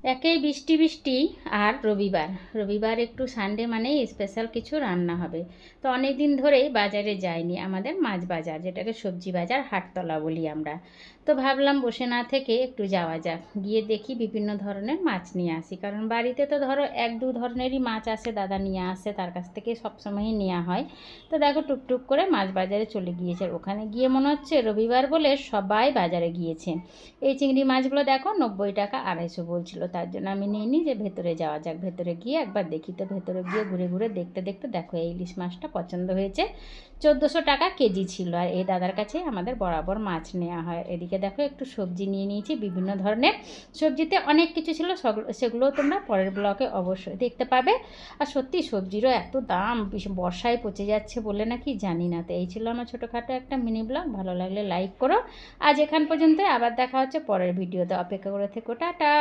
একেই বৃষ্টি বৃষ্টি, আর রবিবার রবিবার একটু সানডে মানেই স্পেশাল কিছু রান্না হবে। তো অনেক দিন ধরেই বাজারে যাইনি, আমাদের মাছ বাজার যেটাকে সবজি বাজার হাটতলা বলি আমরা। তো ভাবলাম বসে না থেকে একটু যাওয়া যাক, গিয়ে দেখি বিভিন্ন ধরনের মাছ নিয়ে আসি, কারণ বাড়িতে তো ধরো এক দু ধরনেরই মাছ আসে, দাদা নিয়ে আসে, তার কাছ থেকে সবসময়ই নেওয়া হয়। তো দেখো টুকটুক করে মাছ বাজারে চলে গিয়েছে, আর ওখানে গিয়ে মনে হচ্ছে রবিবার বলে সবাই বাজারে গিয়েছে। এই চিংড়ি মাছগুলো দেখো 90 টাকা 250 বলছিল, তার জন্য আমি নিইনি, যে ভেতরে যাওয়া যাক, ভেতরে গিয়ে একবার দেখি। তো ভেতরে গিয়ে ঘুরে ঘুরে দেখতে দেখতে দেখো এই ইলিশ মাছটা পছন্দ হয়েছে। 1400 টাকা কেজি ছিল, আর এই দাদার কাছে আমাদের বরাবর মাছ নেওয়া হয়। এদিকে দেখো একটু সবজি নিয়ে নিয়েছি, বিভিন্ন ধরনের সবজিতে অনেক কিছু ছিল, সেগুলোও তোমরা পরের ব্লকে অবশ্যই দেখতে পাবে। আর সত্যি সবজিরও এত দাম, বর্ষায় পচে যাচ্ছে বলে নাকি জানি না। তো এই ছিল আমার ছোটোখাটো একটা মিনি ব্লগ, ভালো লাগলে লাইক করো। আজ এখান পর্যন্ত, আবার দেখা হচ্ছে পরের ভিডিওতে, অপেক্ষা করে থেকো, টাটা।